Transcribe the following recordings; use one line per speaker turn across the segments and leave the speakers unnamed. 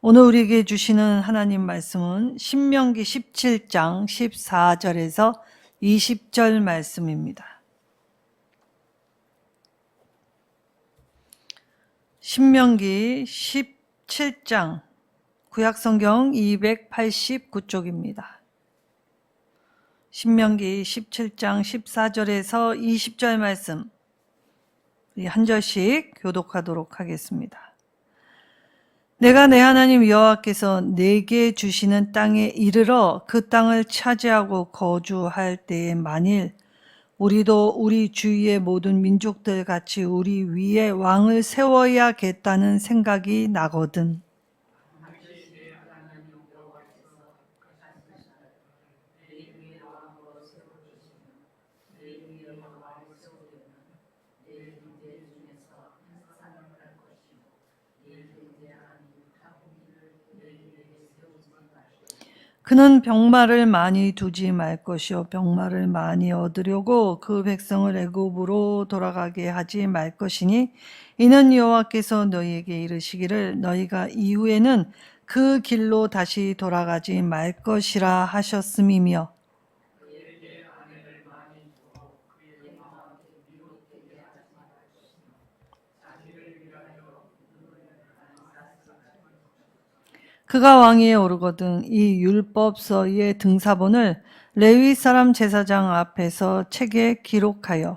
오늘 우리에게 주시는 하나님 말씀은 신명기 17장 14절에서 20절 말씀입니다. 신명기 17장 구약성경 289쪽입니다. 신명기 17장 14절에서 20절 말씀 우리 한 절씩 교독하도록 하겠습니다. 내가 내 하나님 여호와께서 내게 주시는 땅에 이르러 그 땅을 차지하고 거주할 때에 만일 우리도 우리 주위의 모든 민족들 같이 우리 위에 왕을 세워야겠다는 생각이 나거든. 그는 병마를 많이 두지 말 것이요 병마를 많이 얻으려고 그 백성을 애굽으로 돌아가게 하지 말 것이니 이는 여호와께서 너희에게 이르시기를 너희가 이후에는 그 길로 다시 돌아가지 말 것이라 하셨음이며 그가 왕위에 오르거든 이 율법서의 등사본을 레위 사람 제사장 앞에서 책에 기록하여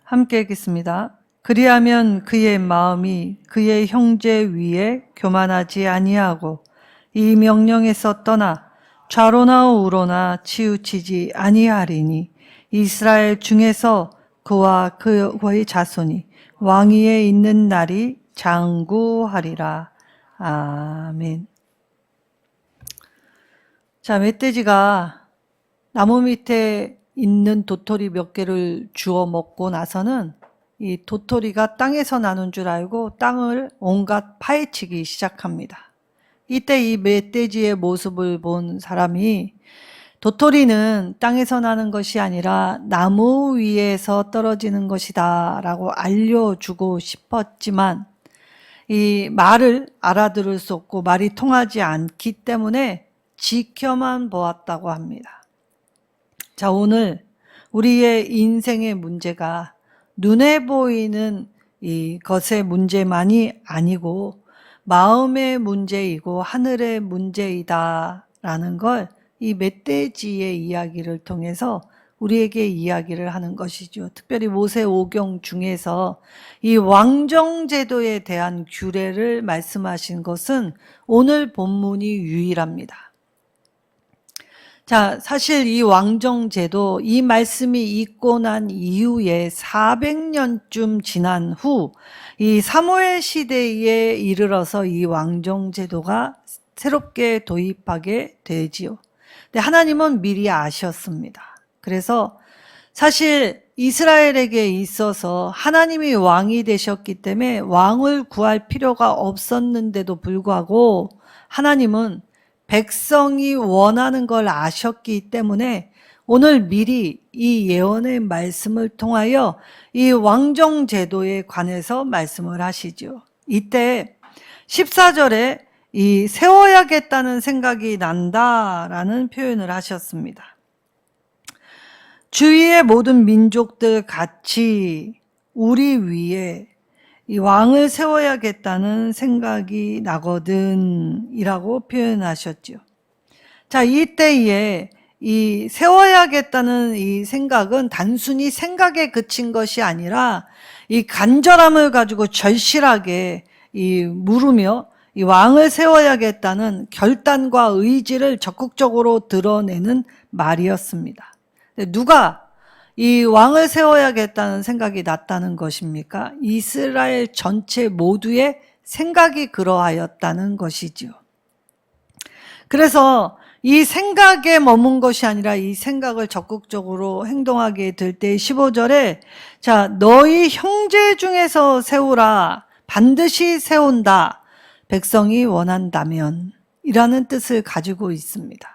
함께 읽겠습니다. 그리하면 그의 마음이 그의 형제 위에 교만하지 아니하고 이 명령에서 떠나 좌로나 우로나 치우치지 아니하리니 이스라엘 중에서 그와 그의 자손이 왕위에 있는 날이 장구하리라. 아멘. 자, 멧돼지가 나무 밑에 있는 도토리 몇 개를 주워 먹고 나서는 이 도토리가 땅에서 나는 줄 알고 땅을 온갖 파헤치기 시작합니다. 이때 이 멧돼지의 모습을 본 사람이 도토리는 땅에서 나는 것이 아니라 나무 위에서 떨어지는 것이다 라고 알려주고 싶었지만 이 말을 알아들을 수 없고 말이 통하지 않기 때문에 지켜만 보았다고 합니다. 자, 오늘 우리의 인생의 문제가 눈에 보이는 이 것의 문제만이 아니고 마음의 문제이고 하늘의 문제이다라는 걸 이 멧돼지의 이야기를 통해서 우리에게 이야기를 하는 것이죠. 특별히 모세오경 중에서 이 왕정제도에 대한 규례를 말씀하신 것은 오늘 본문이 유일합니다. 자, 사실 이 왕정제도, 이 말씀이 있고 난 이후에 400년쯤 지난 후 이 사무엘 시대에 이르러서 이 왕정제도가 새롭게 도입하게 되지요. 근데 하나님은 미리 아셨습니다. 그래서 사실 이스라엘에게 있어서 하나님이 왕이 되셨기 때문에 왕을 구할 필요가 없었는데도 불구하고 하나님은 백성이 원하는 걸 아셨기 때문에 오늘 미리 이 예언의 말씀을 통하여 이 왕정제도에 관해서 말씀을 하시죠. 이때 14절에 이 세워야겠다는 생각이 난다라는 표현을 하셨습니다. 주위의 모든 민족들 같이 우리 위에 이 왕을 세워야겠다는 생각이 나거든 이라고 표현하셨죠. 자, 이때에 이 세워야겠다는 이 생각은 단순히 생각에 그친 것이 아니라 이 간절함을 가지고 절실하게 이 물으며 이 왕을 세워야겠다는 결단과 의지를 적극적으로 드러내는 말이었습니다. 누가 이 왕을 세워야겠다는 생각이 났다는 것입니까? 이스라엘 전체 모두의 생각이 그러하였다는 것이지요. 그래서 이 생각에 머문 것이 아니라 이 생각을 적극적으로 행동하게 될 때 15절에 자, 너희 형제 중에서 세우라. 반드시 세운다. 백성이 원한다면 이라는 뜻을 가지고 있습니다.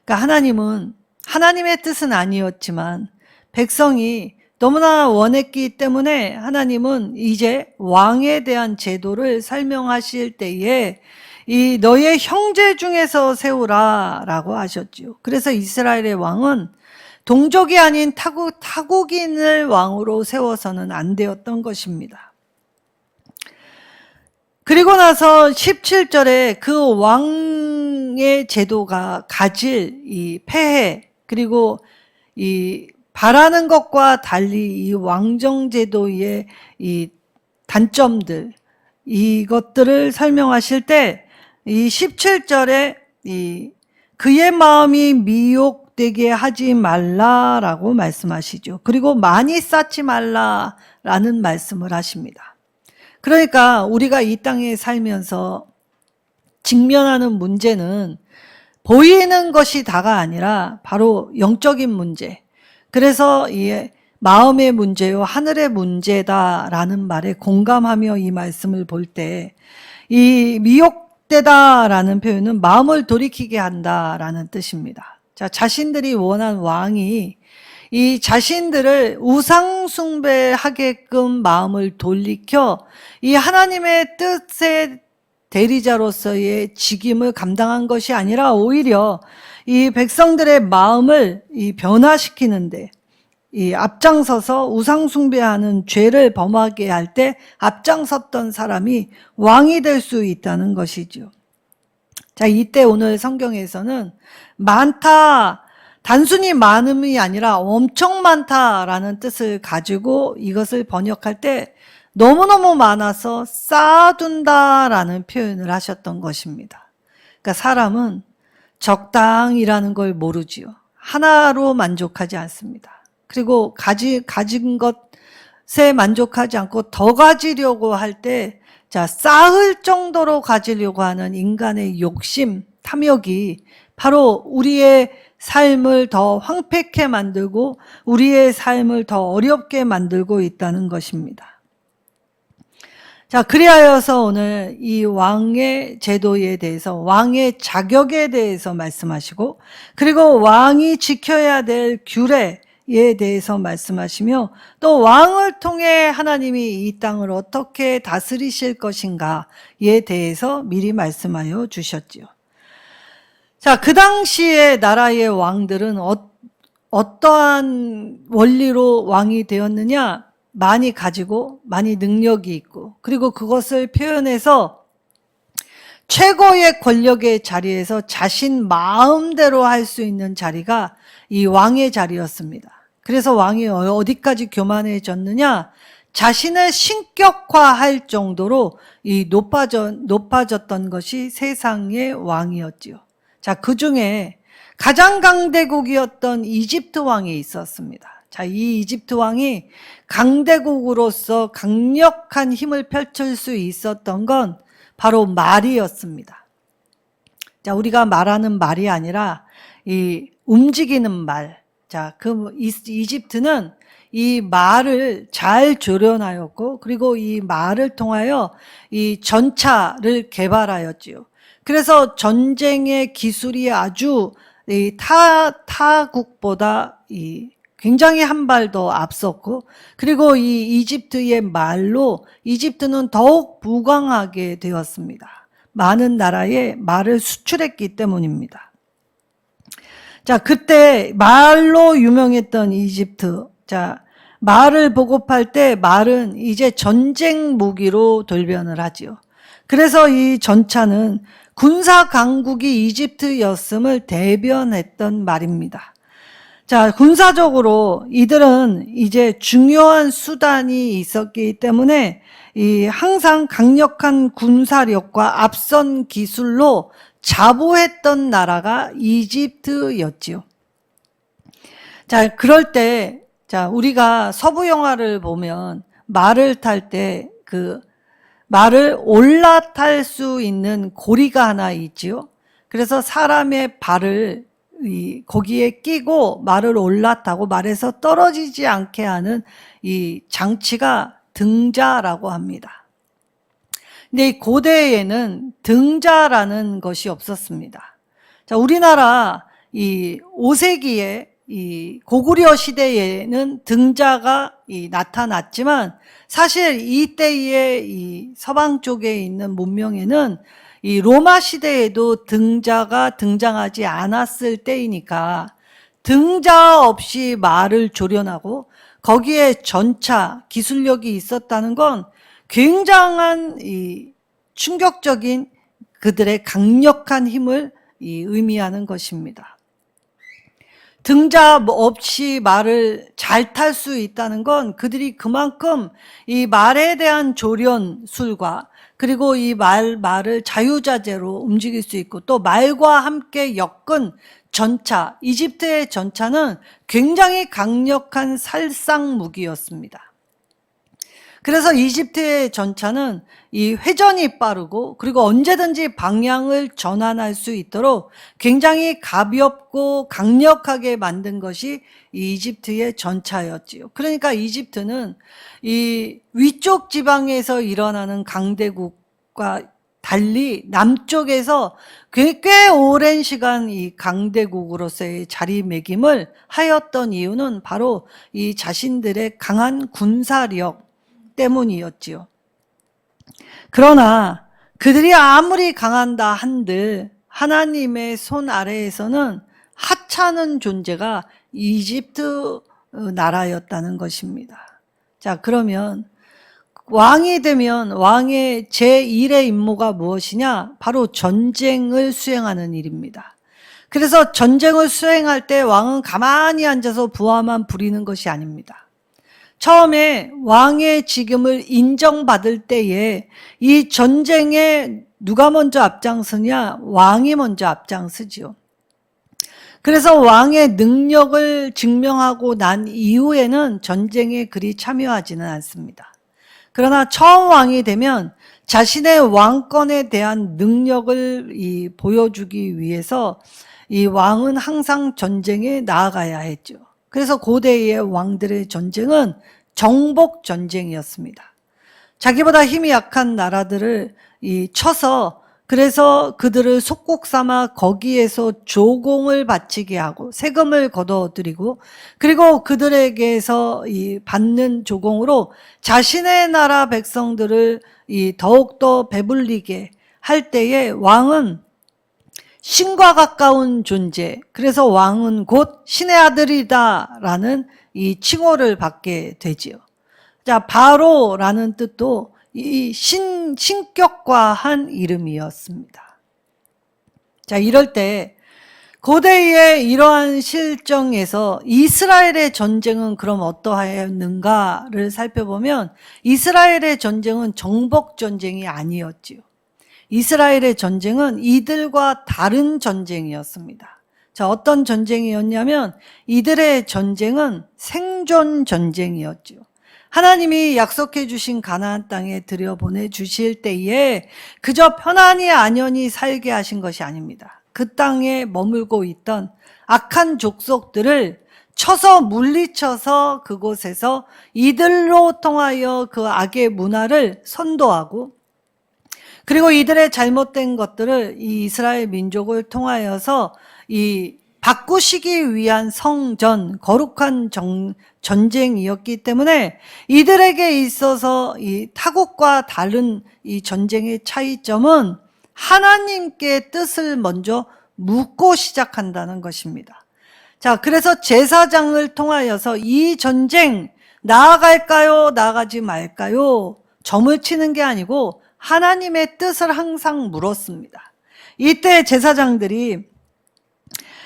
그러니까 하나님은 하나님의 뜻은 아니었지만 백성이 너무나 원했기 때문에 하나님은 이제 왕에 대한 제도를 설명하실 때에 이 너의 형제 중에서 세우라라고 하셨지요. 그래서 이스라엘의 왕은 동족이 아닌 타국인을 왕으로 세워서는 안 되었던 것입니다. 그리고 나서 17절에 그 왕의 제도가 가질 이 폐해, 그리고 이 바라는 것과 달리 이 왕정제도의 이 단점들, 이것들을 설명하실 때 이 17절에 그의 마음이 미혹되게 하지 말라라고 말씀하시죠. 그리고 많이 쌓지 말라라는 말씀을 하십니다. 그러니까 우리가 이 땅에 살면서 직면하는 문제는 보이는 것이 다가 아니라 바로 영적인 문제. 그래서 이 마음의 문제요, 하늘의 문제다라는 말에 공감하며 이 말씀을 볼 때 이 미혹되다라는 표현은 마음을 돌이키게 한다라는 뜻입니다. 자, 자신들이 원한 왕이 이 자신들을 우상 숭배하게끔 마음을 돌이켜 이 하나님의 뜻의 대리자로서의 직임을 감당한 것이 아니라 오히려 이 백성들의 마음을 변화시키는데 이 앞장서서 우상 숭배하는 죄를 범하게 할 때 앞장섰던 사람이 왕이 될 수 있다는 것이죠. 자, 이때 오늘 성경에서는 많다, 단순히 많음이 아니라 엄청 많다라는 뜻을 가지고 이것을 번역할 때 너무너무 많아서 쌓아둔다라는 표현을 하셨던 것입니다. 그러니까 사람은 적당이라는 걸 모르지요. 하나로 만족하지 않습니다. 그리고 가진 것에 만족하지 않고 더 가지려고 할 때, 자, 쌓을 정도로 가지려고 하는 인간의 욕심, 탐욕이 바로 우리의 삶을 더 황폐케 만들고 우리의 삶을 더 어렵게 만들고 있다는 것입니다. 자, 그리하여서 오늘 이 왕의 제도에 대해서, 왕의 자격에 대해서 말씀하시고, 그리고 왕이 지켜야 될 규례에 대해서 말씀하시며, 또 왕을 통해 하나님이 이 땅을 어떻게 다스리실 것인가에 대해서 미리 말씀하여 주셨지요. 자, 그 당시에 나라의 왕들은 어떠한 원리로 왕이 되었느냐? 많이 가지고 많이 능력이 있고, 그리고 그것을 표현해서 최고의 권력의 자리에서 자신 마음대로 할 수 있는 자리가 이 왕의 자리였습니다. 그래서 왕이 어디까지 교만해졌느냐? 자신을 신격화할 정도로 높아졌던 것이 세상의 왕이었지요. 자, 그 중에 가장 강대국이었던 이집트 왕이 있었습니다. 자, 이 이집트 왕이 강대국으로서 강력한 힘을 펼칠 수 있었던 건 바로 말이었습니다. 자, 우리가 말하는 말이 아니라 이 움직이는 말. 자, 그 이집트는 이 말을 잘 조련하였고, 그리고 이 말을 통하여 이 전차를 개발하였지요. 그래서 전쟁의 기술이 아주 타국보다 굉장히 한 발 더 앞섰고, 그리고 이 이집트의 말로 이집트는 더욱 부강하게 되었습니다. 많은 나라에 말을 수출했기 때문입니다. 자, 그때 말로 유명했던 이집트. 자, 말을 보급할 때 말은 이제 전쟁 무기로 돌변을 하지요. 그래서 이 전차는 군사 강국이 이집트였음을 대변했던 말입니다. 자, 군사적으로 이들은 이제 중요한 수단이 있었기 때문에 항상 강력한 군사력과 앞선 기술로 자부했던 나라가 이집트였지요. 자, 그럴 때, 자, 우리가 서부 영화를 보면 말을 탈 때 말을 올라탈 수 있는 고리가 하나 있지요. 그래서 사람의 발을 거기에 끼고 말을 올라타고 말에서 떨어지지 않게 하는 이 장치가 등자라고 합니다. 근데 이 고대에는 등자라는 것이 없었습니다. 자, 우리나라 이 5세기에 이 고구려 시대에는 등자가 나타났지만 사실 이때의 이 서방 쪽에 있는 문명에는 이 로마 시대에도 등자가 등장하지 않았을 때이니까 등자 없이 말을 조련하고 거기에 전차, 기술력이 있었다는 건 굉장한 이 충격적인 그들의 강력한 힘을 의미하는 것입니다. 등자 없이 말을 잘 탈 수 있다는 건 그들이 그만큼 이 말에 대한 조련술과 그리고 이 말을 자유자재로 움직일 수 있고 또 말과 함께 엮은 전차, 이집트의 전차는 굉장히 강력한 살상 무기였습니다. 그래서 이집트의 전차는 이 회전이 빠르고 그리고 언제든지 방향을 전환할 수 있도록 굉장히 가볍고 강력하게 만든 것이 이 이집트의 전차였지요. 그러니까 이집트는 이 위쪽 지방에서 일어나는 강대국과 달리 남쪽에서 꽤 오랜 시간 이 강대국으로서의 자리매김을 하였던 이유는 바로 이 자신들의 강한 군사력 때문이었지요. 그러나 그들이 아무리 강한다 한들 하나님의 손 아래에서는 하찮은 존재가 이집트 나라였다는 것입니다. 자, 그러면 왕이 되면 왕의 제1의 임무가 무엇이냐? 바로 전쟁을 수행하는 일입니다. 그래서 전쟁을 수행할 때 왕은 가만히 앉아서 부하만 부리는 것이 아닙니다. 처음에 왕의 직임을 인정받을 때에 이 전쟁에 누가 먼저 앞장서냐? 왕이 먼저 앞장서지요. 그래서 왕의 능력을 증명하고 난 이후에는 전쟁에 그리 참여하지는 않습니다. 그러나 처음 왕이 되면 자신의 왕권에 대한 능력을 보여주기 위해서 이 왕은 항상 전쟁에 나아가야 했죠. 그래서 고대의 왕들의 전쟁은 정복 전쟁이었습니다. 자기보다 힘이 약한 나라들을 쳐서 그래서 그들을 속국 삼아 거기에서 조공을 바치게 하고 세금을 걷어들이고 그리고 그들에게서 받는 조공으로 자신의 나라 백성들을 더욱더 배불리게 할 때에 왕은 신과 가까운 존재, 그래서 왕은 곧 신의 아들이다라는 이 칭호를 받게 되지요. 자, 바로라는 뜻도 이 신격과한 이름이었습니다. 자, 이럴 때 고대의 이러한 실정에서 이스라엘의 전쟁은 그럼 어떠하였는가를 살펴보면 이스라엘의 전쟁은 정복 전쟁이 아니었지요. 이스라엘의 전쟁은 이들과 다른 전쟁이었습니다. 자, 어떤 전쟁이었냐면 이들의 전쟁은 생존 전쟁이었죠. 하나님이 약속해 주신 가나안 땅에 들여보내 주실 때에 그저 편안히 안연히 살게 하신 것이 아닙니다. 그 땅에 머물고 있던 악한 족속들을 쳐서 물리쳐서 그곳에서 이들로 통하여 그 악의 문화를 선도하고 그리고 이들의 잘못된 것들을 이 이스라엘 민족을 통하여서 바꾸시기 위한 성전, 거룩한 전쟁이었기 때문에 이들에게 있어서 이 타국과 다른 이 전쟁의 차이점은 하나님께 뜻을 먼저 묻고 시작한다는 것입니다. 자, 그래서 제사장을 통하여서 이 전쟁 나아갈까요? 나아가지 말까요? 점을 치는 게 아니고 하나님의 뜻을 항상 물었습니다. 이때 제사장들이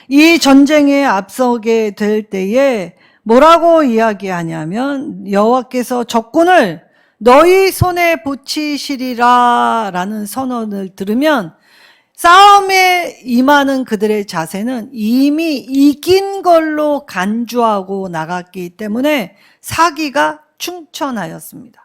이 전쟁에 앞서게 될 때에 뭐라고 이야기하냐면 여호와께서 적군을 너희 손에 붙이시리라 라는 선언을 들으면 싸움에 임하는 그들의 자세는 이미 이긴 걸로 간주하고 나갔기 때문에 사기가 충천하였습니다.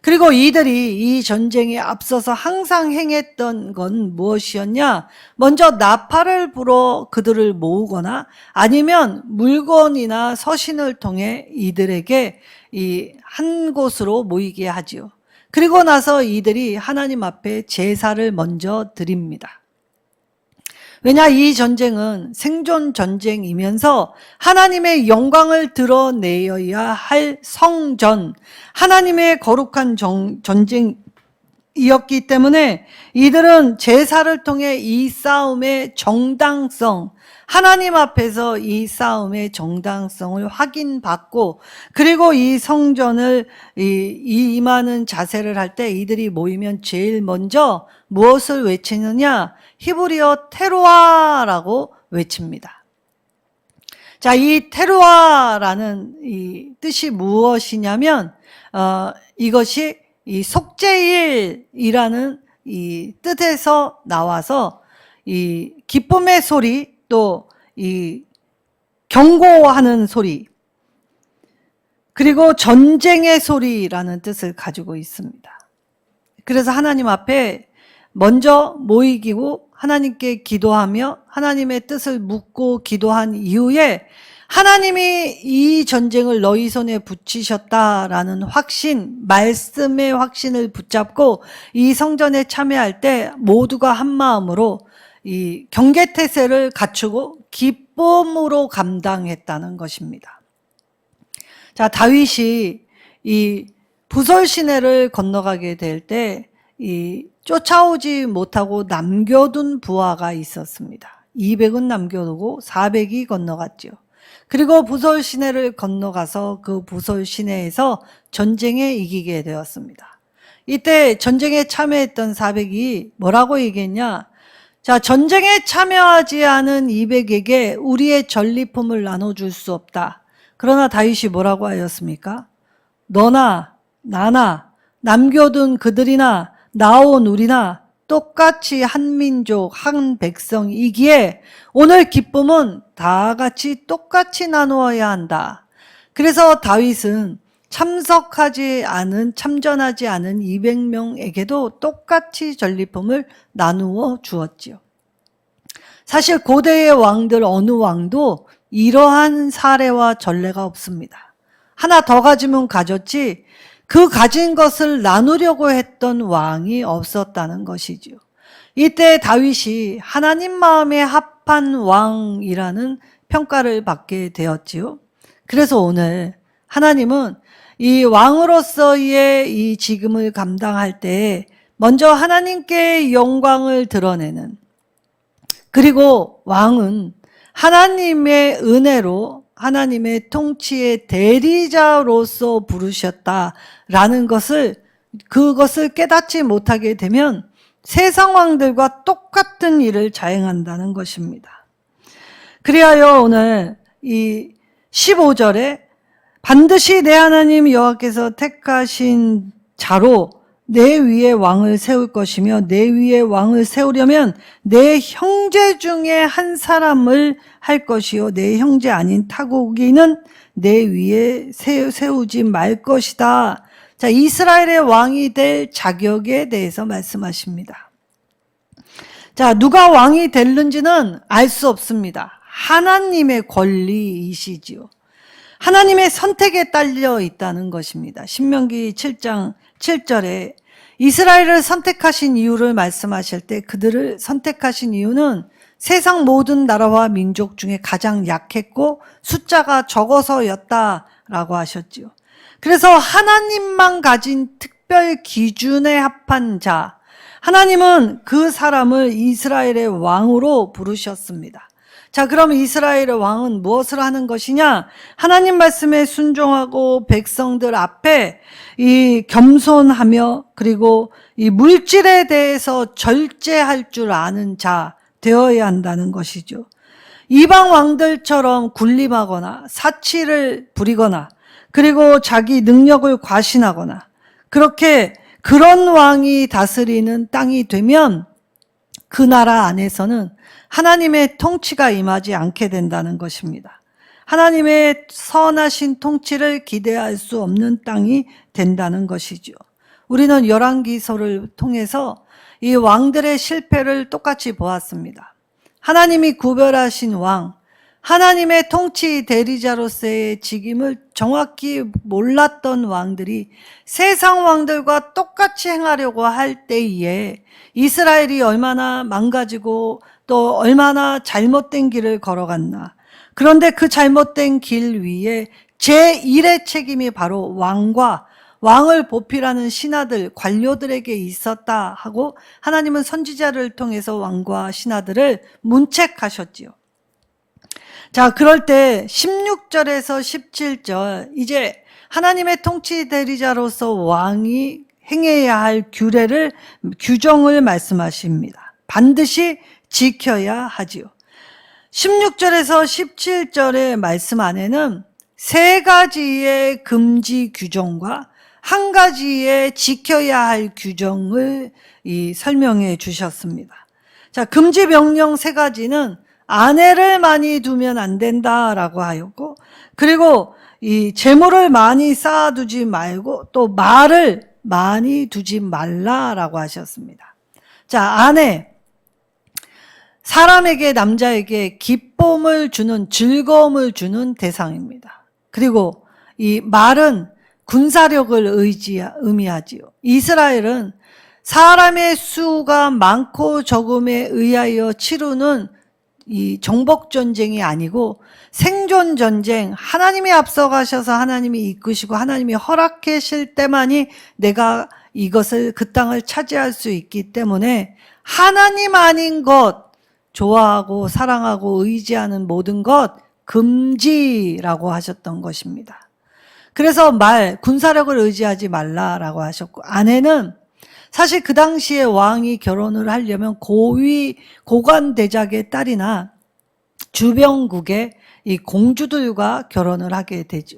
그리고 이들이 이 전쟁에 앞서서 항상 행했던 건 무엇이었냐? 먼저 나팔을 불어 그들을 모으거나 아니면 물건이나 서신을 통해 이들에게 한 곳으로 모이게 하지요. 그리고 나서 이들이 하나님 앞에 제사를 먼저 드립니다. 왜냐, 이 전쟁은 생존 전쟁이면서 하나님의 영광을 드러내어야 할 성전, 하나님의 거룩한 전쟁이었기 때문에 이들은 제사를 통해 이 싸움의 정당성, 하나님 앞에서 이 싸움의 정당성을 확인받고, 그리고 이 성전을 임하는 자세를 할 때 이들이 모이면 제일 먼저 무엇을 외치느냐? 히브리어 테루아라고 외칩니다. 자, 이 테루아라는 이 뜻이 무엇이냐면, 이것이 이 속죄일이라는 이 뜻에서 나와서 이 기쁨의 소리, 또 이 경고하는 소리, 그리고 전쟁의 소리라는 뜻을 가지고 있습니다. 그래서 하나님 앞에 먼저 모이고 하나님께 기도하며 하나님의 뜻을 묻고 기도한 이후에 하나님이 이 전쟁을 너희 손에 붙이셨다라는 확신, 말씀의 확신을 붙잡고 이 성전에 참여할 때 모두가 한 마음으로 이 경계태세를 갖추고 기쁨으로 감당했다는 것입니다. 자, 다윗이 이 부솔 시내를 건너가게 될 때 이 쫓아오지 못하고 남겨둔 부하가 있었습니다. 200은 남겨두고 400이 건너갔죠. 그리고 부솔 시내를 건너가서 그 부솔 시내에서 전쟁에 이기게 되었습니다. 이때 전쟁에 참여했던 400이 뭐라고 얘기했냐? 자, 전쟁에 참여하지 않은 200에게 우리의 전리품을 나눠줄 수 없다. 그러나 다윗이 뭐라고 하였습니까? 너나 나나 남겨둔 그들이나 나온 우리나 똑같이 한 민족 한 백성이기에 오늘 기쁨은 다 같이 똑같이 나누어야 한다. 그래서 다윗은 참전하지 않은 200명에게도 똑같이 전리품을 나누어 주었지요. 사실 고대의 왕들 어느 왕도 이러한 사례와 전례가 없습니다. 하나 더 가지면 가졌지 그 가진 것을 나누려고 했던 왕이 없었다는 것이죠. 이때 다윗이 하나님 마음에 합한 왕이라는 평가를 받게 되었지요. 그래서 오늘 하나님은 이 왕으로서의 이 직임을 감당할 때 먼저 하나님께 영광을 드러내는, 그리고 왕은 하나님의 은혜로 하나님의 통치의 대리자로서 부르셨다라는 그것을 깨닫지 못하게 되면 세상 왕들과 똑같은 일을 자행한다는 것입니다. 그리하여 오늘 이 15절에 반드시 내 하나님 여호와께서 택하신 자로 내 위에 왕을 세울 것이며 내 위에 왕을 세우려면 내 형제 중에 한 사람을 할 것이요 내 형제 아닌 타국인은 내 위에 세우지 말 것이다. 자, 이스라엘의 왕이 될 자격에 대해서 말씀하십니다. 자, 누가 왕이 될는지는 알 수 없습니다. 하나님의 권리이시지요. 하나님의 선택에 딸려 있다는 것입니다. 신명기 7장 7절에 이스라엘을 선택하신 이유를 말씀하실 때 그들을 선택하신 이유는 세상 모든 나라와 민족 중에 가장 약했고 숫자가 적어서였다라고 하셨지요. 그래서 하나님만 가진 특별 기준에 합한 자, 하나님은 그 사람을 이스라엘의 왕으로 부르셨습니다. 자, 그럼 이스라엘의 왕은 무엇을 하는 것이냐? 하나님 말씀에 순종하고 백성들 앞에 이 겸손하며 그리고 이 물질에 대해서 절제할 줄 아는 자 되어야 한다는 것이죠. 이방 왕들처럼 군림하거나 사치를 부리거나 그리고 자기 능력을 과신하거나 그런 왕이 다스리는 땅이 되면 그 나라 안에서는 하나님의 통치가 임하지 않게 된다는 것입니다. 하나님의 선하신 통치를 기대할 수 없는 땅이 된다는 것이죠. 우리는 열왕기서를 통해서 이 왕들의 실패를 똑같이 보았습니다. 하나님이 구별하신 왕, 하나님의 통치 대리자로서의 직임을 정확히 몰랐던 왕들이 세상 왕들과 똑같이 행하려고 할 때에 이스라엘이 얼마나 망가지고 또 얼마나 잘못된 길을 걸어갔나. 그런데 그 잘못된 길 위에 제1의 책임이 바로 왕을 보필하는 신하들, 관료들에게 있었다 하고 하나님은 선지자를 통해서 왕과 신하들을 문책하셨지요. 자, 그럴 때 16절에서 17절, 이제 하나님의 통치 대리자로서 왕이 행해야 할 규정을 말씀하십니다. 반드시 지켜야 하지요. 16절에서 17절의 말씀 안에는 3가지의 금지 규정과 1가지의 지켜야 할 규정을 설명해 주셨습니다. 자, 금지 명령 3가지는 아내를 많이 두면 안 된다라고 하였고, 그리고 이 재물을 많이 쌓아두지 말고 또 말을 많이 두지 말라라고 하셨습니다. 자, 아내, 사람에게, 남자에게 기쁨을 주는, 즐거움을 주는 대상입니다. 그리고 이 말은 군사력을 의미하지요. 이스라엘은 사람의 수가 많고 적음에 의하여 치르는 이 정복전쟁이 아니고 생존전쟁, 하나님이 앞서가셔서 하나님이 이끄시고 하나님이 허락하실 때만이 내가 그 땅을 차지할 수 있기 때문에 하나님 아닌 것, 좋아하고 사랑하고 의지하는 모든 것 금지라고 하셨던 것입니다. 그래서 군사력을 의지하지 말라라고 하셨고, 아내는 사실 그 당시에 왕이 결혼을 하려면 고관대작의 딸이나 주변국의 이 공주들과 결혼을 하게 되죠.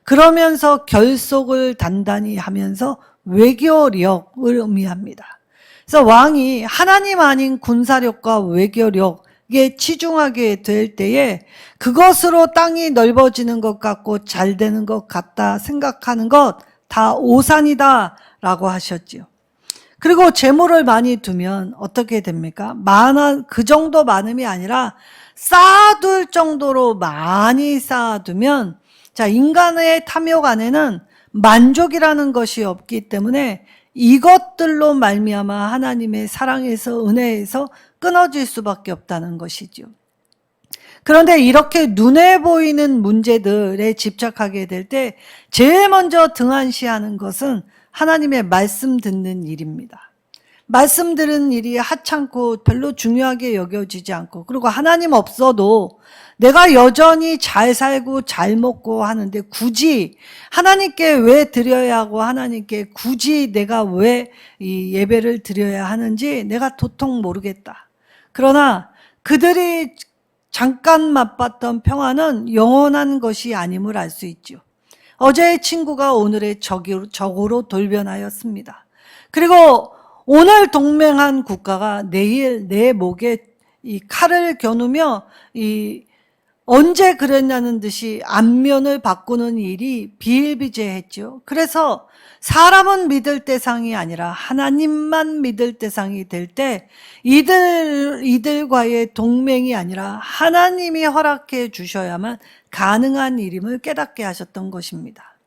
그러면서 결속을 단단히 하면서 외교력을 의미합니다. 그래서 왕이 하나님 아닌 군사력과 외교력에 치중하게 될 때에 그것으로 땅이 넓어지는 것 같고 잘 되는 것 같다 생각하는 것 다 오산이다라고 하셨지요. 그리고 재물을 많이 두면 어떻게 됩니까? 그 정도 많음이 아니라 쌓아둘 정도로 많이 쌓아두면, 자, 인간의 탐욕 안에는 만족이라는 것이 없기 때문에 이것들로 말미암아 하나님의 사랑에서, 은혜에서 끊어질 수밖에 없다는 것이죠. 그런데 이렇게 눈에 보이는 문제들에 집착하게 될 때 제일 먼저 등한시하는 것은 하나님의 말씀 듣는 일입니다. 말씀 들은 일이 하찮고 별로 중요하게 여겨지지 않고, 그리고 하나님 없어도 내가 여전히 잘 살고 잘 먹고 하는데 굳이 하나님께 왜 드려야 하고 하나님께 굳이 내가 왜 이 예배를 드려야 하는지 내가 도통 모르겠다. 그러나 그들이 잠깐 맛봤던 평안은 영원한 것이 아님을 알 수 있죠. 어제의 친구가 오늘의 적으로 돌변하였습니다. 그리고 오늘 동맹한 국가가 내일 내 목에 이 칼을 겨누며 언제 그랬냐는 듯이 안면을 바꾸는 일이 비일비재했죠. 그래서 사람은 믿을 대상이 아니라 하나님만 믿을 대상이 될 때 이들과의 동맹이 아니라 하나님이 허락해 주셔야만 가능한 일임을 깨닫게 하셨던 것입니다.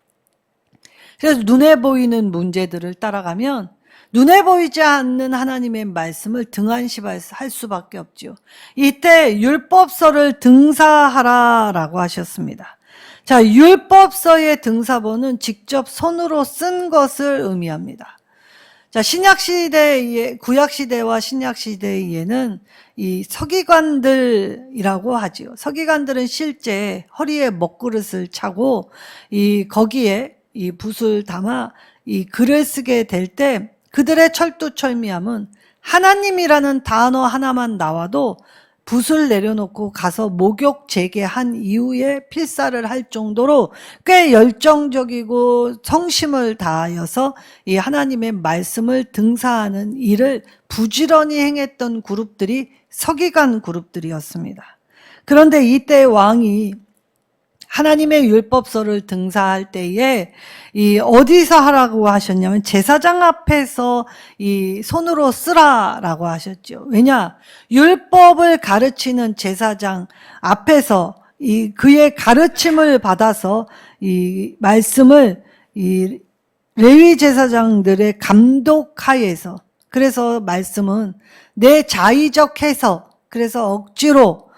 그래서 눈에 보이는 문제들을 따라가면 눈에 보이지 않는 하나님의 말씀을 등한시할 수밖에 없죠. 이때 율법서를 등사하라라고 하셨습니다. 자, 율법서의 등사본은 직접 손으로 쓴 것을 의미합니다. 자, 구약시대와 신약시대에는 이 서기관들이라고 하지요. 서기관들은 실제 허리에 먹그릇을 차고 거기에 이 붓을 담아 이 글을 쓰게 될 때 그들의 철두철미함은 하나님이라는 단어 하나만 나와도 붓을 내려놓고 가서 목욕 재개한 이후에 필사를 할 정도로 꽤 열정적이고 성심을 다하여서 이 하나님의 말씀을 등사하는 일을 부지런히 행했던 그룹들이 서기관 그룹들이었습니다. 그런데 이때 왕이 하나님의 율법서를 등사할 때에 어디서 하라고 하셨냐면 제사장 앞에서 손으로 쓰라라고 하셨죠. 왜냐? 율법을 가르치는 제사장 앞에서 그의 가르침을 받아서 말씀을 레위 제사장들의 감독하에서, 그래서 말씀은 내 자의적 해석, 그래서 억지로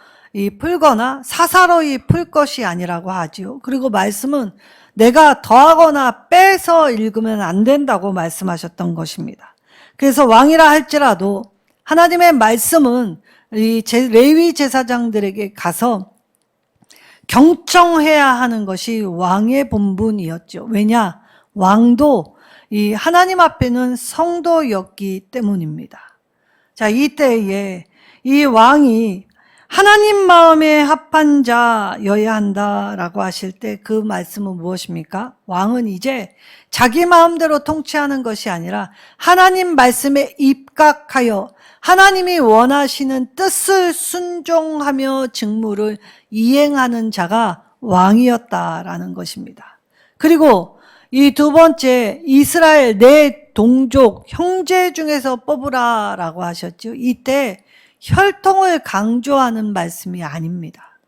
풀거나 사사로이 풀 것이 아니라고 하지요. 그리고 말씀은 내가 더하거나 빼서 읽으면 안 된다고 말씀하셨던 것입니다. 그래서 왕이라 할지라도 하나님의 말씀은 레위 제사장들에게 가서 경청해야 하는 것이 왕의 본분이었죠. 왜냐? 왕도 이 하나님 앞에는 성도였기 때문입니다. 자, 이때에 이 왕이 하나님 마음에 합한 자여야 한다라고 하실 때 그 말씀은 무엇입니까? 왕은 이제 자기 마음대로 통치하는 것이 아니라 하나님 말씀에 입각하여 하나님이 원하시는 뜻을 순종하며 직무를 이행하는 자가 왕이었다라는 것입니다. 그리고 이 두 번째, 이스라엘 내 동족 형제 중에서 뽑으라라고 하셨죠. 이때 혈통을 강조하는 말씀이 아닙니다.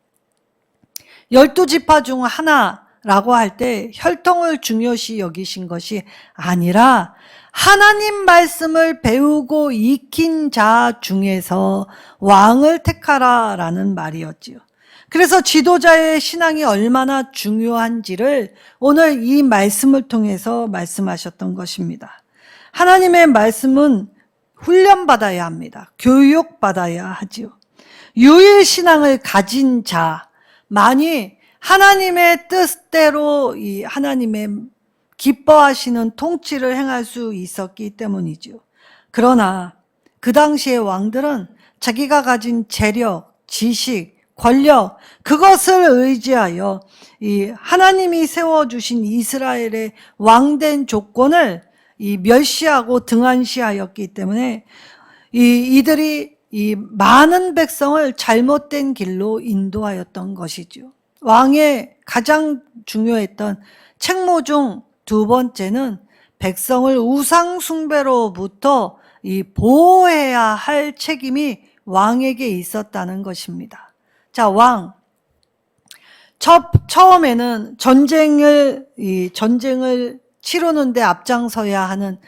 12지파 중 하나라고 할 때 혈통을 중요시 여기신 것이 아니라 하나님 말씀을 배우고 익힌 자 중에서 왕을 택하라라는 말이었지요. 그래서 지도자의 신앙이 얼마나 중요한지를 오늘 이 말씀을 통해서 말씀하셨던 것입니다. 하나님의 말씀은 훈련받아야 합니다. 교육받아야 하지요. 유일신앙을 가진 자만이 하나님의 뜻대로 이 하나님의 기뻐하시는 통치를 행할 수 있었기 때문이죠. 그러나 그 당시의 왕들은 자기가 가진 재력, 지식, 권력, 그것을 의지하여 이 하나님이 세워주신 이스라엘의 왕된 조건을 멸시하고 등한시하였기 때문에 이들이 이 많은 백성을 잘못된 길로 인도하였던 것이죠. 왕의 가장 중요했던 책무 중 두 번째는 백성을 우상 숭배로부터 보호해야 할 책임이 왕에게 있었다는 것입니다. 자, 왕. 처음에는 전쟁을 치르는데 앞장서야 하는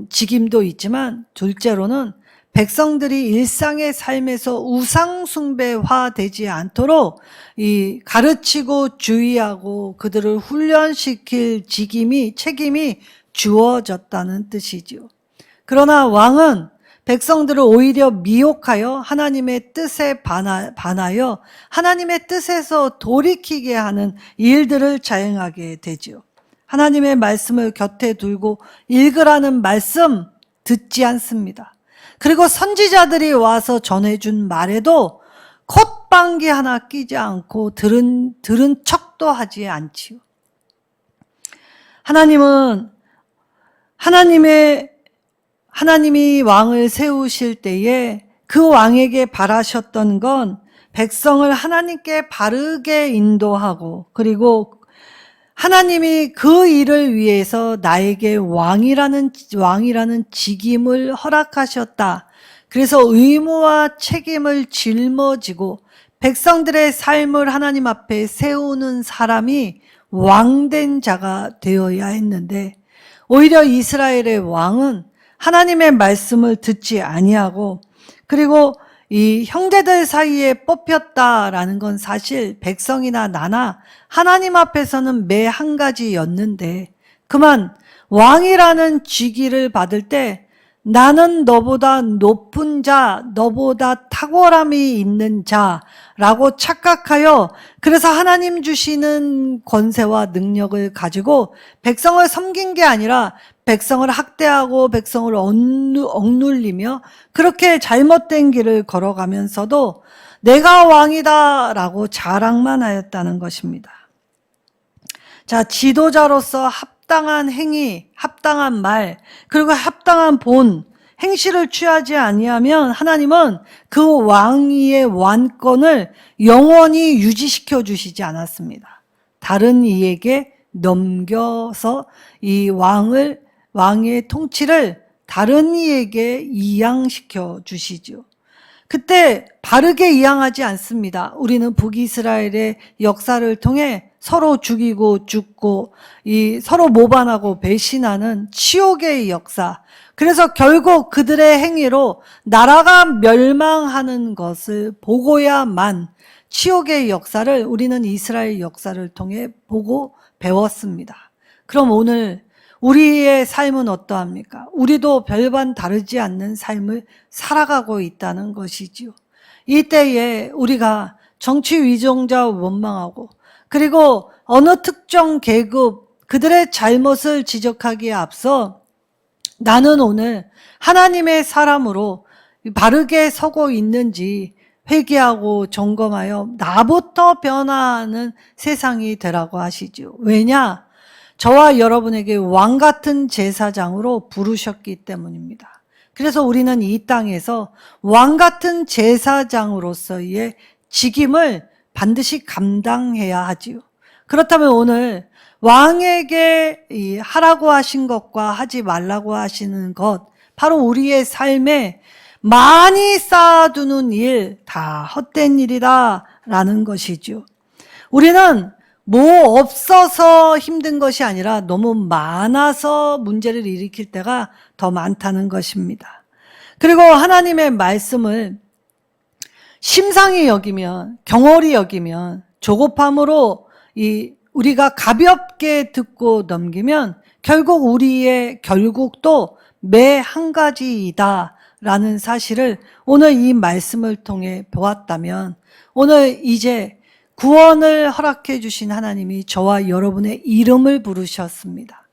직임도 있지만, 둘째로는 백성들이 일상의 삶에서 우상숭배화되지 않도록 가르치고 주의하고 그들을 훈련시킬 책임이 주어졌다는 뜻이죠. 그러나 왕은 백성들을 오히려 미혹하여 하나님의 뜻에 반하여 하나님의 뜻에서 돌이키게 하는 일들을 자행하게 되죠. 하나님의 말씀을 곁에 두고 읽으라는 말씀 듣지 않습니다. 그리고 선지자들이 와서 전해준 말에도 콧방귀 하나 끼지 않고 들은 척도 하지 않지요. 하나님이 왕을 세우실 때에 그 왕에게 바라셨던 건 백성을 하나님께 바르게 인도하고, 그리고 하나님이 그 일을 위해서 나에게 왕이라는 직임을 허락하셨다. 그래서 의무와 책임을 짊어지고 백성들의 삶을 하나님 앞에 세우는 사람이 왕된 자가 되어야 했는데, 오히려 이스라엘의 왕은 하나님의 말씀을 듣지 아니하고, 그리고 이 형제들 사이에 뽑혔다라는 건 사실 백성이나 나나 하나님 앞에서는 매 한 가지였는데, 그만 왕이라는 직위를 받을 때 나는 너보다 높은 자, 너보다 탁월함이 있는 자라고 착각하여, 그래서 하나님 주시는 권세와 능력을 가지고 백성을 섬긴 게 아니라 백성을 학대하고 백성을 억눌리며 그렇게 잘못된 길을 걸어가면서도 내가 왕이다라고 자랑만 하였다는 것입니다. 자, 지도자로서 합당한 행위, 합당한 말, 그리고 합당한 행실을 취하지 아니하면 하나님은 그 왕위의 왕권을 영원히 유지시켜 주시지 않았습니다. 다른 이에게 넘겨서 이 왕의 통치를 다른 이에게 이양시켜 주시죠. 그때 바르게 이양하지 않습니다. 우리는 북이스라엘의 역사를 통해 서로 죽이고 죽고 서로 모반하고 배신하는 치욕의 역사. 그래서 결국 그들의 행위로 나라가 멸망하는 것을 보고야만 치욕의 역사를 우리는 이스라엘 역사를 통해 보고 배웠습니다. 그럼 오늘 우리의 삶은 어떠합니까? 우리도 별반 다르지 않는 삶을 살아가고 있다는 것이지요. 이때에 우리가 정치 위정자 원망하고 그리고 어느 특정 계급 그들의 잘못을 지적하기에 앞서 나는 오늘 하나님의 사람으로 바르게 서고 있는지 회개하고 점검하여 나부터 변화하는 세상이 되라고 하시죠. 왜냐? 저와 여러분에게 왕 같은 제사장으로 부르셨기 때문입니다. 그래서 우리는 이 땅에서 왕 같은 제사장으로서의 직임을 반드시 감당해야 하지요. 그렇다면 오늘 왕에게 하라고 하신 것과 하지 말라고 하시는 것, 바로 우리의 삶에 많이 쌓아두는 일, 다 헛된 일이다 라는 것이죠. 우리는 뭐 없어서 힘든 것이 아니라 너무 많아서 문제를 일으킬 때가 더 많다는 것입니다. 그리고 하나님의 말씀을 심상히 여기면, 경홀히 여기면, 조급함으로 우리가 가볍게 듣고 넘기면 결국 우리의 결국도 매 한 가지이다 라는 사실을 오늘 이 말씀을 통해 보았다면, 오늘 이제 구원을 허락해 주신 하나님이 저와 여러분의 이름을 부르셨습니다.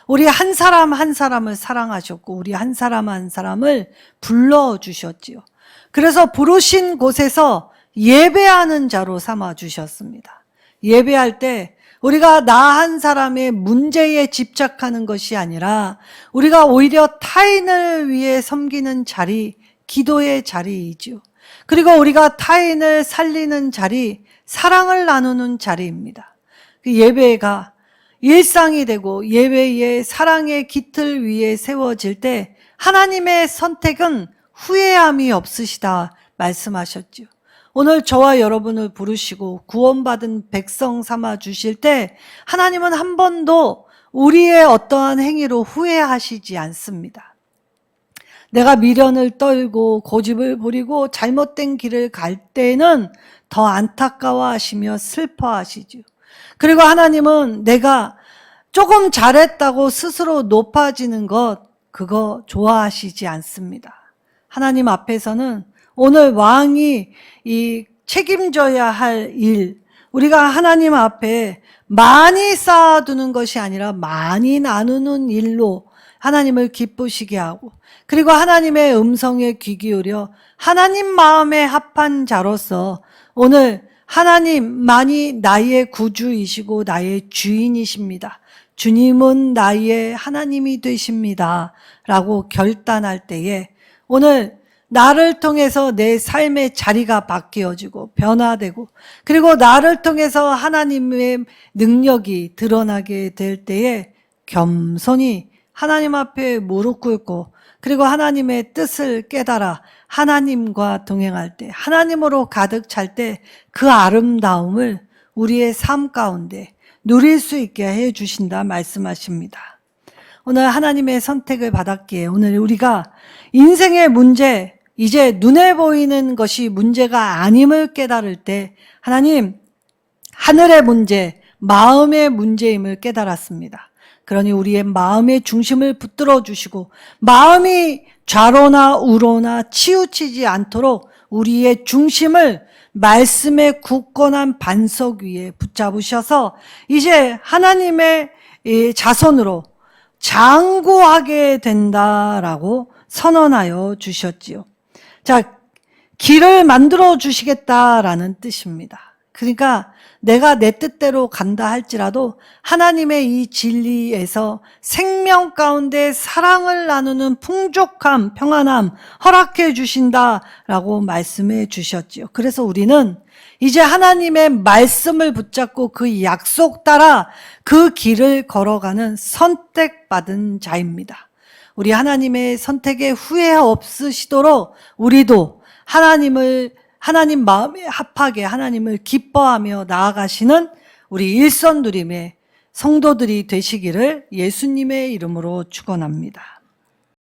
우리 한 사람 한 사람을 사랑하셨고 우리 한 사람 한 사람을 불러주셨지요. 그래서 부르신 곳에서 예배하는 자로 삼아 주셨습니다. 예배할 때 우리가 나 한 사람의 문제에 집착하는 것이 아니라 우리가 오히려 타인을 위해 섬기는 자리, 기도의 자리이죠. 그리고 우리가 타인을 살리는 자리, 사랑을 나누는 자리입니다. 그 예배가 일상이 되고 예배의 사랑의 깃틀 위에 세워질 때 하나님의 선택은 후회함이 없으시다 말씀하셨죠. 오늘 저와 여러분을 부르시고 구원받은 백성 삼아 주실 때 하나님은 한 번도 우리의 어떠한 행위로 후회하시지 않습니다. 내가 미련을 떨고 고집을 부리고 잘못된 길을 갈 때는 더 안타까워하시며 슬퍼하시죠. 그리고 하나님은 내가 조금 잘했다고 스스로 높아지는 것, 그거 좋아하시지 않습니다. 하나님 앞에서는 오늘 왕이 책임져야 할 일, 우리가 하나님 앞에 많이 쌓아두는 것이 아니라 많이 나누는 일로 하나님을 기쁘시게 하고, 그리고 하나님의 음성에 귀 기울여 하나님 마음에 합한 자로서 오늘 하나님만이 나의 구주이시고 나의 주인이십니다. 주님은 나의 하나님이 되십니다. 라고 결단할 때에 오늘 나를 통해서 내 삶의 자리가 바뀌어지고 변화되고 그리고 나를 통해서 하나님의 능력이 드러나게 될 때에 겸손히 하나님 앞에 무릎 꿇고 그리고 하나님의 뜻을 깨달아 하나님과 동행할 때, 하나님으로 가득 찰 때 그 아름다움을 우리의 삶 가운데 누릴 수 있게 해 주신다 말씀하십니다. 오늘 하나님의 선택을 받았기에 오늘 우리가 인생의 문제, 이제 눈에 보이는 것이 문제가 아님을 깨달을 때 하나님, 하늘의 문제, 마음의 문제임을 깨달았습니다. 그러니 우리의 마음의 중심을 붙들어 주시고 마음이 좌로나 우로나 치우치지 않도록 우리의 중심을 말씀의 굳건한 반석 위에 붙잡으셔서 이제 하나님의 자손으로 장구하게 된다라고 선언하여 주셨지요. 자, 길을 만들어 주시겠다라는 뜻입니다. 그러니까 내가 내 뜻대로 간다 할지라도 하나님의 이 진리에서 생명 가운데 사랑을 나누는 풍족함, 평안함 허락해 주신다라고 말씀해 주셨지요. 그래서 우리는 이제 하나님의 말씀을 붙잡고 그 약속 따라 그 길을 걸어가는 선택받은 자입니다. 우리 하나님의 선택에 후회 없으시도록 우리도 하나님 마음에 합하게 하나님을 기뻐하며 나아가시는 우리 일선 누림의 성도들이 되시기를 예수님의 이름으로 축원합니다.